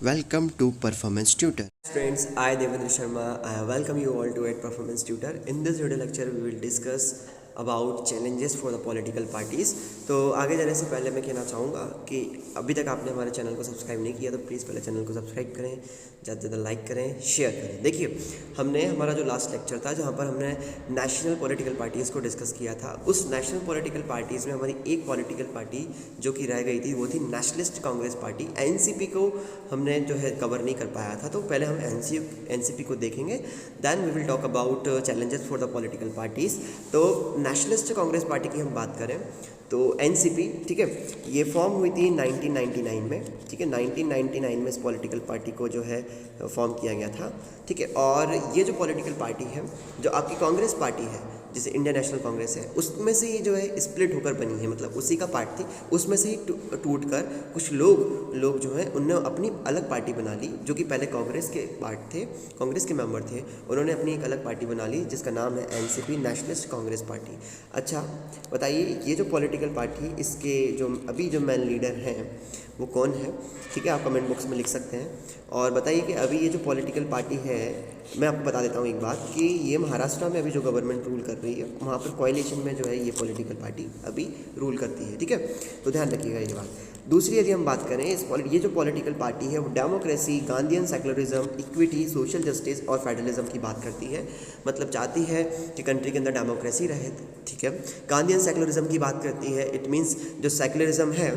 Welcome to Performance Tutor. Friends, I Devendra Sharma. I welcome you all to Performance Tutor. In this video lecture, we will discuss about challenges for the political parties. तो आगे जाने से पहले मैं कहना चाहूँगा कि अभी तक आपने हमारे चैनल को सब्सक्राइब नहीं किया तो प्लीज़ पहले चैनल को सब्सक्राइब करें, ज़्यादा से ज़्यादा लाइक करें, शेयर करें। देखिए, हमने हमारा जो लास्ट लेक्चर था जहाँ पर हमने नेशनल पॉलिटिकल पार्टीज़ को डिस्कस किया था, उस नेशनल पॉलिटिकल पार्टीज़ में हमारी एक पॉलिटिकल पार्टी जो कि रह गई थी वो थी नेशनलिस्ट कांग्रेस पार्टी। एनसीपी को हमने जो है कवर नहीं कर पाया था, तो पहले हम एनसीपी को देखेंगे, then we will talk about challenges for the political parties. तो नेशनलिस्ट कांग्रेस पार्टी की हम बात करें तो एनसीपी, ठीक है, ये फॉर्म हुई थी 1999 में, ठीक है, 1999 में इस पॉलिटिकल पार्टी को जो है फॉर्म किया गया था, ठीक है। और ये जो पॉलिटिकल पार्टी है, जो आपकी कांग्रेस पार्टी है जिसे इंडियन नेशनल कांग्रेस है, उसमें से ही जो है स्प्लिट होकर बनी है, मतलब उसी का पार्ट थी, उसमें से ही टूट कर कुछ लोग जो है उन्होंने अपनी अलग पार्टी बना ली, जो कि पहले कांग्रेस के पार्ट थे, कांग्रेस के मेंबर थे, उन्होंने अपनी एक अलग पार्टी बना ली जिसका नाम है एनसीपी, नेशनलिस्ट कांग्रेस पार्टी। अच्छा बताइए, ये जो पॉलिटिकल पार्टी, इसके जो अभी जो मेन लीडर हैं वो कौन है, ठीक है, आप कमेंट बॉक्स में लिख सकते हैं। और बताइए कि अभी ये जो पॉलिटिकल पार्टी है, मैं आपको बता देता हूँ एक बात कि ये महाराष्ट्र में अभी जो गवर्नमेंट रूल कर रही है वहाँ पर कोएलिशन में जो है ये पॉलिटिकल पार्टी अभी रूल करती है, ठीक है, तो ध्यान रखिएगा ये बात। दूसरी यदि हम बात करें ये जो पॉलिटिकल पार्टी है वो democracy, Gandhian secularism, equity, social justice और फेडरलिज्म की बात करती है, मतलब चाहती है कि कंट्री के अंदर डेमोक्रेसी रहे, ठीक है। गांधीयन सेक्युलरिज्म की बात करती है, इट मीन्स जो सेक्युलरिज्म है,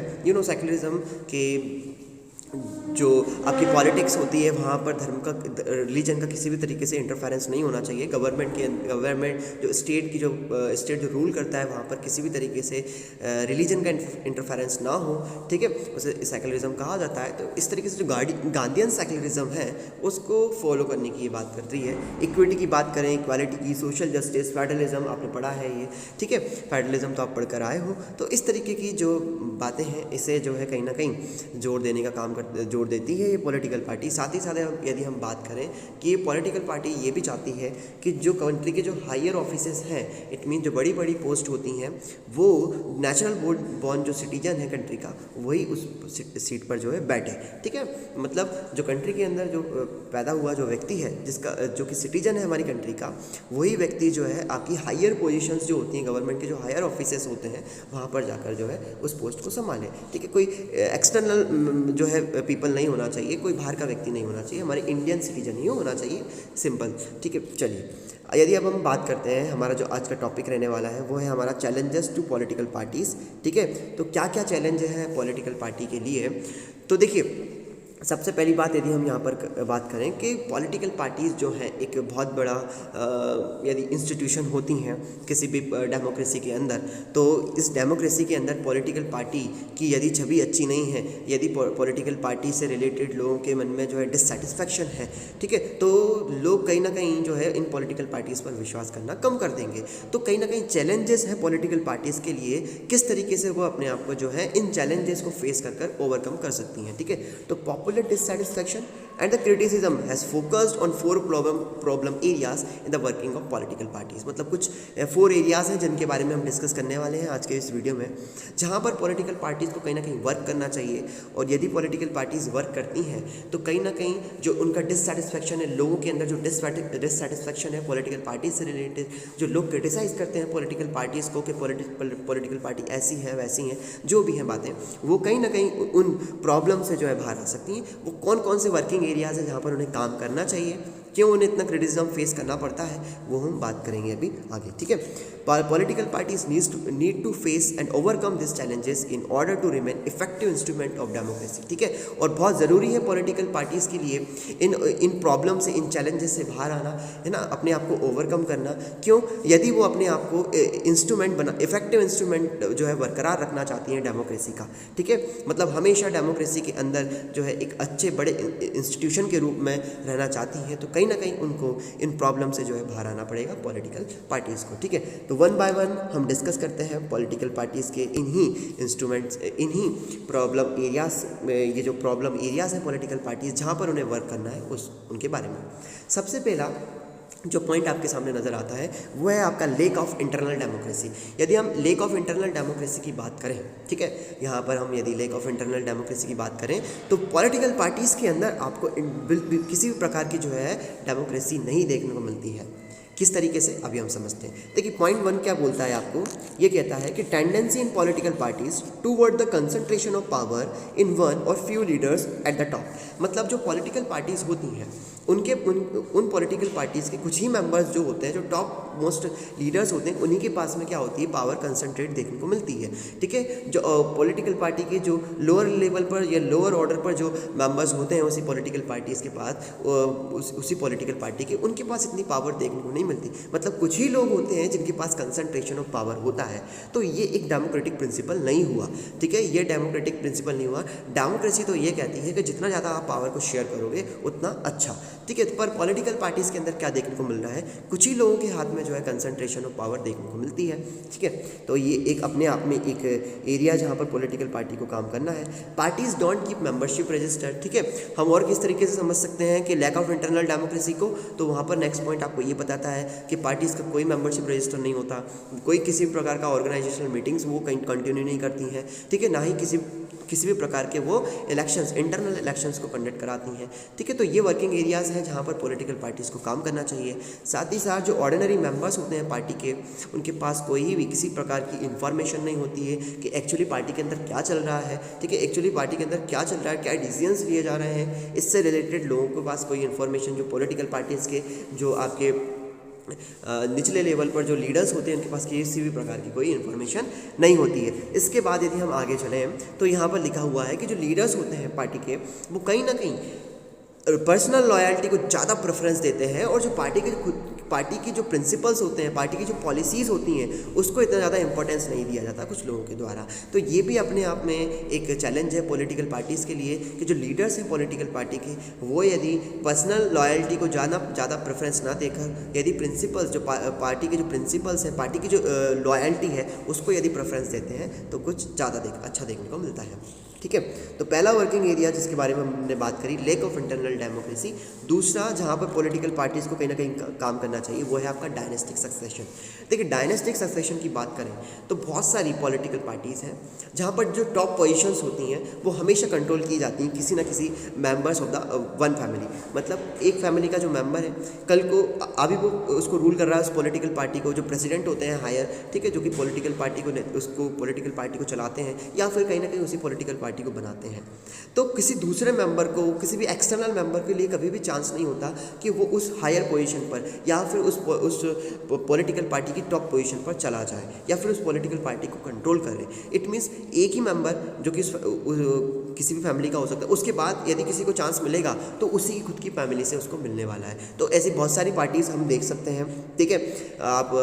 सेक्युलरिज्म के जो आपकी पॉलिटिक्स होती है वहाँ पर धर्म का, रिलीजन का किसी भी तरीके से इंटरफेरेंस नहीं होना चाहिए। गवर्नमेंट जो स्टेट जो रूल करता है वहाँ पर किसी भी तरीके से रिलीजन का इंटरफेरेंस ना हो, ठीक है, उसे सेक्युलरिज्म कहा जाता है। तो इस तरीके से जो गांधीयन सेक्युलरिज्म है उसको फॉलो करने की ये बात करती है। इक्विटी की बात करें, इक्वालिटी की, सोशल जस्टिस, फेडरलिज्म आपने पढ़ा है ये, ठीक है, फेडरलिज्म तो आप पढ़कर आए हो, तो इस तरीके की जो बातें हैं इसे जो है कहीं ना कहीं जोड़ देने का काम जोड़ देती है ये पॉलिटिकल पार्टी। साथ ही साथ यदि हम बात करें कि ये पॉलिटिकल पार्टी ये भी चाहती है कि जो कंट्री के जो हायर ऑफिसेस हैं, इट मीन जो बड़ी बड़ी पोस्ट होती हैं, वो नेचुरल बॉर्न जो सिटीजन है कंट्री का वही उस सीट पर जो है बैठे, ठीक है। मतलब जो कंट्री के अंदर जो पैदा हुआ जो व्यक्ति है, जिसका जो कि सिटीजन है हमारी कंट्री का, वही व्यक्ति जो है आपकी हायर पोजीशंस जो होती हैं, गवर्नमेंट के जो हायर ऑफिसेस होते हैं वहाँ पर जाकर जो है उस पोस्ट को संभाले, ठीक है। कोई एक्सटर्नल जो है पीपल नहीं होना चाहिए, कोई बाहर का व्यक्ति नहीं होना चाहिए, हमारे इंडियन सिटीजन ही होना चाहिए, सिंपल, ठीक है। चलिए, यदि अब हम बात करते हैं, हमारा जो आज का टॉपिक रहने वाला है वो है हमारा चैलेंजेस टू पॉलिटिकल पार्टीज़, ठीक है। तो क्या क्या चैलेंज है पॉलिटिकल पार्टी के लिए, तो देखिए, सबसे पहली बात यदि हम यहाँ पर बात करें कि पॉलिटिकल पार्टीज़ जो हैं एक बहुत बड़ा यदि इंस्टीट्यूशन होती हैं किसी भी डेमोक्रेसी के अंदर, तो इस डेमोक्रेसी के अंदर पॉलिटिकल पार्टी की यदि छवि अच्छी नहीं है, यदि पॉलिटिकल पार्टी से रिलेटेड लोगों के मन में जो है डिससेटिस्फैक्शन है, ठीक है, तो लोग कहीं ना कहीं जो है इन पॉलिटिकल पार्टीज़ पर विश्वास करना कम कर देंगे। तो कहीं ना कहीं चैलेंजेस हैं पॉलिटिकल पार्टीज़ के लिए, किस तरीके से वो अपने आप को जो है इन चैलेंजेस को फेस कर ओवरकम कर सकती हैं, ठीक है। तो popular dissatisfaction and the criticism has focused on four problem areas in the working of political parties। मतलब कुछ 4 एरियाज़ हैं जिनके बारे में हम डिस्कस करने वाले हैं आज के इस वीडियो में, जहाँ पर पॉलिटिकल पार्टीज़ को कहीं ना कहीं वर्क करना चाहिए। और यदि पॉलिटिकल पार्टीज़ वर्क करती हैं तो कहीं ना कहीं जो उनका डिससेटिस्फैक्शन है, लोगों के अंदर जो डिससेटिस्फैक्शन है पॉलिटिकल पार्टी से रिलेटेड, जो लोग क्रिटिसाइज़ करते हैं पॉलिटिकल पार्टीज़ को कि पॉलिटिकल पार्टी ऐसी है वैसी हैं, जो भी हैं बातें, वो कहीं ना कहीं उन प्रॉब्लम से जो है बाहर आ सकती हैं। वो कौन कौन से वर्किंग एरियाज़ हैं जहाँ पर उन्हें काम करना चाहिए, क्यों उन्हें इतना क्रिटिसिज्म फेस करना पड़ता है, वो हम बात करेंगे अभी आगे, ठीक है। Political parties need to face and overcome this challenges in order to remain effective instrument of democracy, ठीक है। और बहुत ज़रूरी है पॉलिटिकल पार्टीज़ के लिए इन प्रॉब्लम से, इन चैलेंजेस से बाहर आना, है ना, अपने आप को ओवरकम करना। क्यों? यदि वो अपने आप को इफेक्टिव इंस्ट्रूमेंट जो है बरकरार रखना चाहती हैं डेमोक्रेसी का, ठीक है, मतलब हमेशा डेमोक्रेसी के अंदर जो है एक अच्छे बड़े इंस्टीट्यूशन के रूप में रहना चाहती हैं, तो कहीं ना कहीं उनको इन प्रॉब्लम से जो है बाहर आना पड़ेगा पॉलिटिकल पार्टीज़ को, ठीक है। तो वन बाय वन हम डिस्कस करते हैं पॉलिटिकल पार्टीज़ के इन्हीं इंस्ट्रूमेंट्स, इन्हीं प्रॉब्लम एरियाज में, ये जो प्रॉब्लम एरियाज़ हैं पॉलिटिकल पार्टीज़ जहाँ पर उन्हें वर्क करना है उनके बारे में। सबसे पहला जो पॉइंट आपके सामने नज़र आता है वो है आपका लेक ऑफ इंटरनल डेमोक्रेसी। यदि हम लेक ऑफ इंटरनल डेमोक्रेसी की बात करें, ठीक है, यहाँ पर हम यदि लेक ऑफ इंटरनल डेमोक्रेसी की बात करें तो पॉलिटिकल पार्टीज़ के अंदर आपको किसी भी प्रकार की जो है डेमोक्रेसी नहीं देखने को मिलती है। किस तरीके से, अभी हम समझते हैं। देखिए पॉइंट 1 क्या बोलता है आपको, ये कहता है कि tendency in political parties toward the concentration of power in one or few leaders at the top. मतलब जो पॉलिटिकल पार्टीज होती हैं उनके उन पॉलिटिकल पार्टीज़ के कुछ ही मेंबर्स जो होते हैं, जो टॉप मोस्ट लीडर्स होते हैं, उन्हीं के पास में क्या होती है, पावर कंसंट्रेट देखने को मिलती है। ठीक है, जो पॉलिटिकल पार्टी के जो लोअर लेवल पर या लोअर ऑर्डर पर जो मेंबर्स होते हैं उसी पॉलिटिकल पार्टीज़ के पास, उसी पॉलिटिकल पार्टी के, उनके पास इतनी पावर देखने को नहीं मिलती। मतलब कुछ ही लोग होते हैं जिनके पास कंसंट्रेशन ऑफ पावर होता है। तो ये एक डेमोक्रेटिक प्रिंसिपल नहीं हुआ। ठीक है, ये डेमोक्रेटिक प्रिंसिपल नहीं हुआ। डेमोक्रेसी तो ये कहती है कि जितना ज़्यादा आप पावर को शेयर करोगे उतना अच्छा। ठीक है, पर पॉलिटिकल पार्टीज़ के अंदर क्या देखने को मिल रहा है, कुछ ही लोगों के हाथ में जो है कंसंट्रेशन ऑफ पावर देखने को मिलती है। ठीक है, तो ये एक अपने आप में एक एरिया जहाँ पर पॉलिटिकल पार्टी को काम करना है। Parties don't keep membership register. ठीक है, हम और किस तरीके से समझ सकते हैं कि लैक ऑफ इंटरनल डेमोक्रेसी को, तो वहाँ पर नेक्स्ट पॉइंट आपको ये बताता है कि पार्टीज़ का कोई मेंबरशिप रजिस्टर नहीं होता, कोई किसी भी प्रकार का ऑर्गेनाइजेशनल मीटिंग्स वो कहीं कंटिन्यू नहीं करती हैं। ठीक है, ना ही किसी भी प्रकार के वो इलेक्शंस, इंटरनल इलेक्शंस को कंडक्ट कराती हैं। ठीक है, तो ये वर्किंग एरियाज़ हैं जहाँ पर पॉलिटिकल पार्टीज़ को काम करना चाहिए। साथ ही साथ जो ऑर्डिनरी मेंबर्स होते हैं पार्टी के, उनके पास कोई भी किसी प्रकार की इंफॉर्मेशन नहीं होती है कि एक्चुअली पार्टी के अंदर क्या चल रहा है। ठीक है, एक्चुअली पार्टी के अंदर क्या चल रहा है, क्या डिसीजंस लिए जा रहे हैं, इससे रिलेटेड लोगों के पास कोई इन्फॉर्मेशन, जो पॉलिटिकल पार्टीज़ के जो आपके निचले लेवल पर जो लीडर्स होते हैं उनके पास किसी भी प्रकार की कोई इन्फॉर्मेशन नहीं होती है। इसके बाद यदि हम आगे चलें तो यहाँ पर लिखा हुआ है कि जो लीडर्स होते हैं पार्टी के, वो कहीं ना कहीं पर्सनल लॉयल्टी को ज़्यादा प्रेफरेंस देते हैं, और जो पार्टी की जो प्रिंसिपल्स होते हैं, पार्टी की जो पॉलिसीज़ होती हैं, उसको इतना ज़्यादा इंपॉर्टेंस नहीं दिया जाता कुछ लोगों के द्वारा। तो ये भी अपने आप में एक चैलेंज है पॉलिटिकल पार्टीज़ के लिए कि जो लीडर्स हैं पॉलिटिकल पार्टी के, वो यदि पर्सनल लॉयल्टी को ज़्यादा प्रेफरेंस ना देकर, यदि प्रिंसिपल्स जो पार्टी के जो प्रिंसिपल्स हैं, पार्टी की जो लॉयल्टी है, उसको यदि प्रेफरेंस देते हैं तो कुछ ज़्यादा अच्छा देखने को मिलता है। ठीक है, तो पहला वर्किंग एरिया जिसके बारे में हमने बात करी, लेक ऑफ इंटरनल डेमोक्रेसी। दूसरा जहाँ पर पॉलिटिकल पार्टीज़ को कहीं ना कहीं काम करना चाहिए वो है आपका डायनेस्टिक सक्सेशन। देखिए, डायनेस्टिक सक्सेशन की बात करें तो बहुत सारी पॉलिटिकल पार्टीज़ हैं जहाँ पर जो टॉप पोजीशंस होती हैं वो हमेशा कंट्रोल की जाती हैं किसी ना किसी members of the one family. मतलब एक फैमिली का जो मेंबर है, कल को अभी वो उसको रूल कर रहा है उस पॉलिटिकल पार्टी को, जो प्रेसिडेंट होते हैं हायर, ठीक है, जो कि पॉलिटिकल पार्टी को चलाते हैं या फिर कहीं ना कहीं उसी पॉलिटिकल पार्टी को बनाते हैं। तो किसी दूसरे मेंबर को, किसी भी एक्सटर्नल मेंबर के लिए कभी भी चांस नहीं होता कि वो उस हायर पोजीशन पर या फिर उस पॉलिटिकल पार्टी की टॉप पोजीशन पर चला जाए या फिर उस पॉलिटिकल पार्टी को कंट्रोल करे। इट मीन्स एक ही मेंबर जो कि किसी भी फैमिली का हो सकता है, उसके बाद यदि किसी को चांस मिलेगा तो उसी की खुद की फैमिली से उसको मिलने वाला है। तो ऐसी बहुत सारी पार्टीज़ हम देख सकते हैं। ठीक है, आप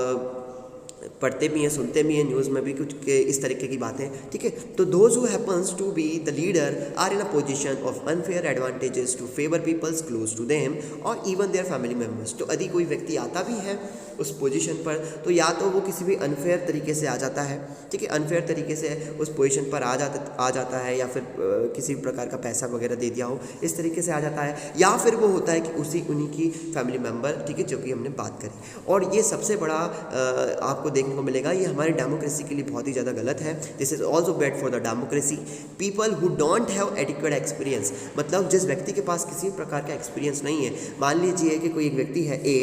पढ़ते भी हैं, सुनते भी हैं, न्यूज़ में भी कुछ के इस तरीके की बातें। ठीक है, तो those who happens to be the leader are in a position of unfair advantages to favour peoples close to them और इवन देयर फैमिली मेम्बर्स। तो यदि कोई व्यक्ति आता भी है उस पोजीशन पर, तो या तो वो किसी भी अनफेयर तरीके से आ जाता है, ठीक है, अनफेयर तरीके से उस पोजीशन पर आ जाता है, या फिर किसी भी प्रकार का पैसा वगैरह दे दिया हो, इस तरीके से आ जाता है, या फिर वो होता है कि उन्हीं की फैमिली मेम्बर, ठीक है, जो कि हमने बात करी। और ये सबसे बड़ा आपको देखने को मिलेगा, ये हमारे डेमोक्रेसी के लिए बहुत ही ज़्यादा गलत है। This is also bad for the democracy. People who don't have adequate experience, मतलब जिस व्यक्ति के पास किसी प्रकार का एक्सपीरियंस नहीं है, मान लीजिए कि कोई एक व्यक्ति है ए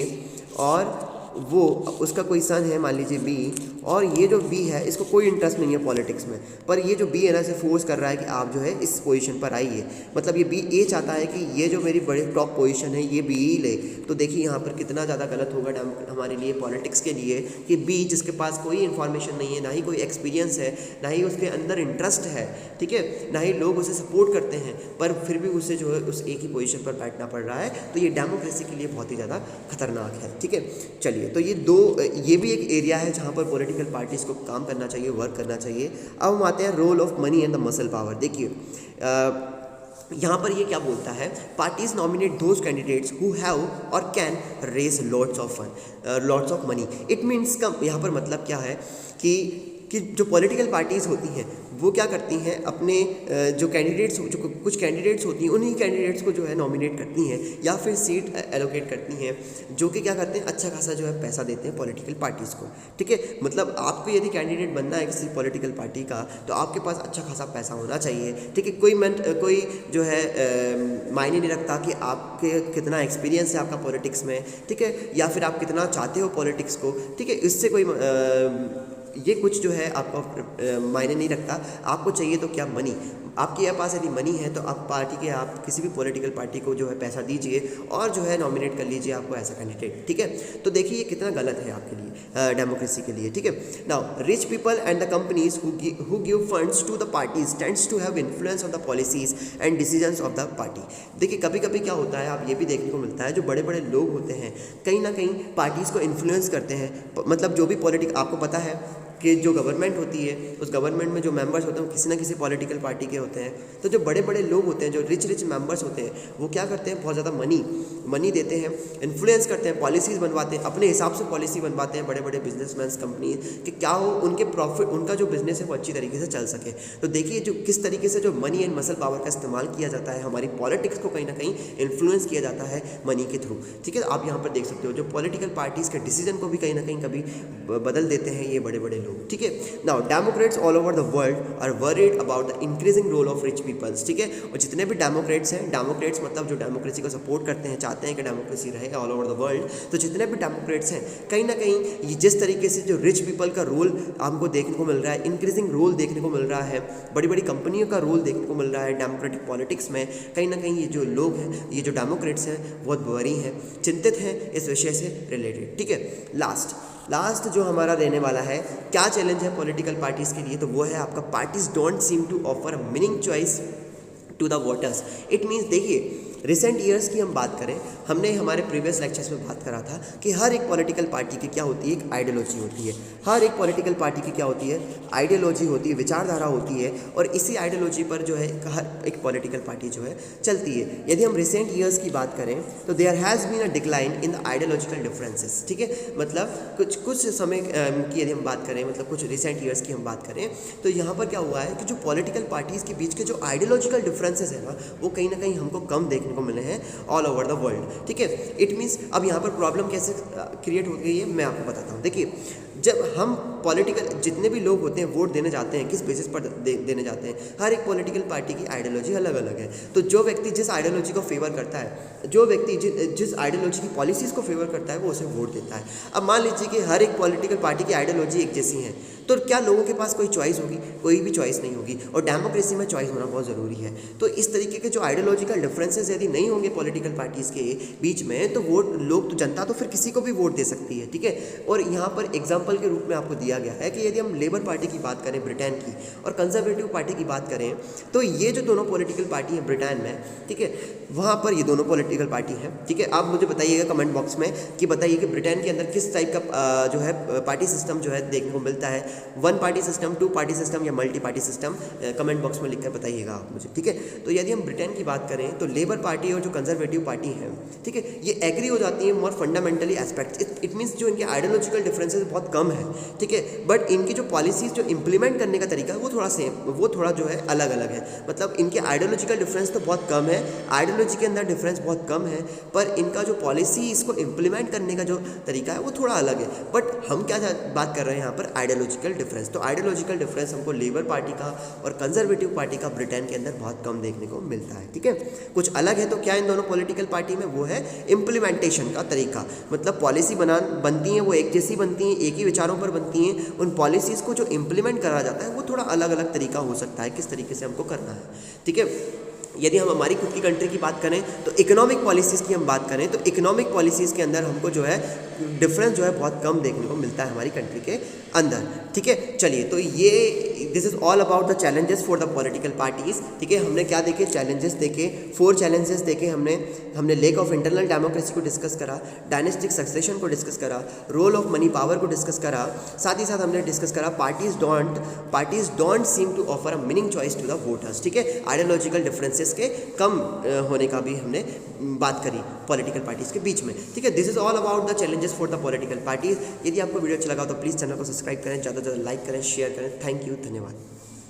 और वो उसका कोई सन है मान लीजिए बी, और ये जो बी है इसको कोई इंटरेस्ट नहीं है पॉलिटिक्स में, पर ये जो बी है ना इसे फोर्स कर रहा है कि आप जो है इस पोजीशन पर आइए। मतलब ये बी ए चाहता है कि ये जो मेरी बड़ी टॉप पोजीशन है ये बी ही ले। तो देखिए यहाँ पर कितना ज़्यादा गलत होगा हमारे लिए, पॉलिटिक्स के लिए, कि बी जिसके पास कोई इन्फॉर्मेशन नहीं है, ना ही कोई एक्सपीरियंस है, ना ही उसके अंदर इंटरेस्ट है, ठीक है, ना ही लोग उसे सपोर्ट करते हैं, पर फिर भी उसे जो है उस एक ही पोजीशन पर बैठना पड़ रहा है। तो ये डेमोक्रेसी के लिए बहुत ही ज़्यादा खतरनाक है। ठीक है, चलिए, तो ये भी एक एरिया है जहाँ पर पॉलिटिकल पार्टीज़ को काम करना चाहिए, वर्क करना चाहिए। अब हम आते हैं role of money and the muscle power. देखिए यहाँ पर ये क्या बोलता है, parties nominate those candidates who have or can raise lots of money. It means का यहाँ पर मतलब क्या है कि कि जो पॉलिटिकल पार्टीज़ होती हैं वो क्या करती हैं, अपने जो कैंडिडेट्स, जो कुछ कैंडिडेट्स होती हैं उन्हीं कैंडिडेट्स को जो है नॉमिनेट करती हैं या फिर सीट एलोकेट करती हैं, जो कि क्या करते हैं, अच्छा खासा जो है पैसा देते हैं पॉलिटिकल पार्टीज़ को। ठीक है, मतलब आपको यदि कैंडिडेट बनना है किसी पॉलिटिकल पार्टी का तो आपके पास अच्छा खासा पैसा होना चाहिए। ठीक है, कोई जो है मायने नहीं रखता कि आपके कितना एक्सपीरियंस है आपका पॉलिटिक्स में, ठीक है, या फिर आप कितना चाहते हो पॉलिटिक्स को। ठीक है, इससे कोई ये कुछ जो है आपको मायने नहीं रखता। आपको चाहिए तो क्या, मनी। आपके पास यदि मनी है तो आप किसी भी पॉलिटिकल पार्टी को जो है पैसा दीजिए और जो है नॉमिनेट कर लीजिए आपको ऐसा कैंडिडेट। ठीक है, तो देखिए ये कितना गलत है आपके लिए, डेमोक्रेसी के लिए। ठीक है, now rich people and the companies who give funds to the parties tends to have influence on the policies and decisions of the party. देखिए कभी कभी क्या होता है, आप ये भी देखने को मिलता है, जो बड़े बड़े लोग होते हैं कहीं ना कहीं पार्टीज़ को इन्फ्लुएंस करते हैं। मतलब जो भी आपको पता है कि जो गवर्नमेंट होती है उस गवर्नमेंट में जो मेंबर्स होते हैं वो किसी ना किसी पॉलिटिकल पार्टी के होते हैं। तो जो बड़े बड़े लोग होते हैं, जो रिच मेंबर्स होते हैं, वो क्या करते हैं, बहुत ज़्यादा मनी देते हैं, इन्फ्लुएंस करते हैं, पॉलिसीज़ बनवाते हैं, अपने हिसाब से पॉलिसी बनवाते हैं बड़े बड़े बिजनेसमैन कंपनी, कि क्या हो उनके प्रॉफिट, उनका जो बिजनेस है वो अच्छी तरीके से चल सके। तो देखिए जो किस तरीके से जो मनी एंड मसल पावर का इस्तेमाल किया जाता है, हमारी पॉलिटिक्स को कहीं ना कहीं इन्फ्लुएंस किया जाता है मनी के थ्रू। ठीक है, आप यहाँ पर देख सकते हो जो पॉलिटिकल पार्टीज़ के डिसीजन को भी कहीं ना कहीं कभी बदल देते हैं ये बड़े बड़े लोग। ठीक है, now democrats all over the world are worried about the increasing role of rich peoples. ठीक है, और जितने भी डेमोक्रेट्स हैं, डेमोक्रेट्स मतलब जो डेमोक्रेसी को सपोर्ट करते हैं, चाहते हैं कि डेमोक्रेसी रहे ऑल ओवर द वर्ल्ड, तो जितने भी डेमोक्रेट्स हैं कहीं ना कहीं ये जिस तरीके से जो रिच पीपल का रोल हमको देखने को मिल रहा है, इंक्रीजिंग रोल देखने को मिल रहा है, बड़ी बड़ी कंपनियों का रोल देखने को मिल रहा है डेमोक्रेटिक पॉलिटिक्स में, कहीं ना कहीं ये जो लोग हैं, ये जो डेमोक्रेट्स हैं, बहुत वरी हैं, चिंतित हैं इस विषय से रिलेटेड। ठीक है, लास्ट जो हमारा रहने वाला है, क्या चैलेंज है पॉलिटिकल पार्टीज़ के लिए, तो वो है आपका parties don't seem to offer a meaning choice to the voters. It means, देखिए रिसेंट ईयर्स की हम बात करें, हमने हमारे प्रीवियस लेक्चर्स में बात करा था कि हर एक पॉलिटिकल पार्टी की क्या होती है, एक आइडियोलॉजी होती है। हर एक पॉलिटिकल पार्टी की क्या होती है, आइडियोलॉजी होती है, विचारधारा होती है, और इसी आइडियोलॉजी पर जो है हर एक पॉलिटिकल पार्टी जो है चलती है। यदि हम रिसेंट ईयर्स की बात करें तो there has been a decline in the ideological differences. ठीक है, मतलब कुछ समय की यदि हम बात करें, मतलब कुछ रिसेंट ईयर्स की हम बात करें, तो यहाँ पर क्या हुआ है कि जो पॉलिटिकल पार्टीज़ के बीच के जो आइडियोलॉजिकल डिफरेंसेस है ना, वो कहीं ना कहीं हमको कम देखने को मिले हैं ऑल ओवर द वर्ल्ड। ठीक है, इट मीन्स अब यहाँ पर प्रॉब्लम कैसे क्रिएट हो गई है मैं आपको बताता हूँ। देखिए जब हम पॉलिटिकल जितने भी लोग होते हैं वोट देने जाते हैं, किस बेसिस पर देने जाते हैं, हर एक पॉलिटिकल पार्टी की आइडियोलॉजी अलग अलग है। तो जो व्यक्ति जिस आइडियोलॉजी को फेवर करता है, जो व्यक्ति जिस आइडियोलॉजी की पॉलिसीज़ को फेवर करता है, वो उसे वोट देता है। अब मान लीजिए कि हर एक पॉलिटिकल पार्टी की आइडियोलॉजी एक जैसी है, तो क्या लोगों के पास कोई चॉइस होगी? कोई भी चॉइस नहीं होगी, और डेमोक्रेसी में चॉइस होना बहुत ज़रूरी है। तो इस तरीके के जो आइडियोलॉजिकल डिफरेंसेस यदि नहीं होंगे पॉलिटिकल पार्टीज़ के बीच में, तो जनता तो फिर किसी को भी वोट दे सकती है। ठीक है, और यहाँ पर एग्जाम्पल के रूप में आपको दिया गया है कि यदि हम लेबर पार्टी की बात करें ब्रिटेन की, और कंजर्वेटिव पार्टी की बात करें, तो ये जो दोनों पॉलिटिकल पार्टी हैं ब्रिटेन में, ठीक है, वहाँ पर ये दोनों पॉलिटिकल पार्टी हैं। ठीक है, आप मुझे बताइएगा कमेंट बॉक्स में कि बताइए कि ब्रिटेन के अंदर किस टाइप का जो है पार्टी सिस्टम जो है देखने को मिलता है, 1 पार्टी सिस्टम, 2 पार्टी सिस्टम या multi party system. Comment box में लिखकर बताइएगा आप मुझे। ठीक है, तो यदि हम ब्रिटेन की बात करें तो लेबर पार्टी और जो कंजर्वेटिव पार्टी है, ठीक है, ये एग्री हो जाती है मोर फंडामेंटली एस्पेक्ट। इट मीन्स जो इनके आइडियोलॉजिकल डिफरेंसेस बहुत कम है। ठीक है, बट इनकी जो पॉलिसीज़ जो इंप्लीमेंट करने का तरीका है वो थोड़ा जो है अलग अलग है। मतलब इनके आइडियोलॉजिकल डिफरेंस तो बहुत कम है, आइडियोलॉजी के अंदर डिफरेंस बहुत कम है, पर इनका जो पॉलिसी इसको इम्प्लीमेंट करने का जो तरीका है वो थोड़ा अलग है। बट हम क्या बात कर रहे हैं यहाँ पर, आइडियोलॉजिकल डिफरेंस। तो आइडियोलॉजिकल डिफरेंस हमको लेबर पार्टी का और कंजर्वेटिव पार्टी का ब्रिटेन के अंदर बहुत कम देखने को मिलता है। ठीक है, कुछ अलग है तो क्या इन दोनों पॉलिटिकल पार्टी में, वो है इम्प्लीमेंटेशन का तरीका। मतलब पॉलिसी बनती हैं वो एक जैसी बनती हैं, एक ही विचारों पर बनती हैं, उन पॉलिसीज़ को जो इम्प्लीमेंट करा जाता है वो थोड़ा अलग अलग तरीका हो सकता है किस तरीके से हमको करना है। ठीक है, यदि हम हमारी खुद की कंट्री की बात करें तो इकोनॉमिक पॉलिसीज़ की हम बात करें तो इकोनॉमिक पॉलिसीज़ के अंदर हमको जो है डिफरेंस जो है बहुत कम देखने को मिलता है हमारी कंट्री के अंदर। ठीक है, चलिए, तो ये this is all about the challenges for the political parties. ठीक है, हमने क्या देखे, चैलेंजेस देखे, 4 चैलेंजेस देखे हमने लेक ऑफ इंटरनल डेमोक्रेसी को डिस्कस करा, डायनेस्टिक सक्सेशन को डिस्कस करा, रोल ऑफ मनी पावर को डिस्कस करा, साथ ही साथ हमने डिस्कस करा parties don't seem to offer a meaning choice to the voters. ठीक है, आइडियोलॉजिकल डिफरेंसेस चांसेस के कम होने का भी हमने बात करी पॉलिटिकल पार्टीज़ के बीच में। ठीक है, this is all about the challenges for the political parties. यदि आपको वीडियो अच्छा लगा तो प्लीज़ चैनल को सब्सक्राइब करें, ज़्यादा से ज़्यादा लाइक करें, शेयर करें। थैंक यू, धन्यवाद।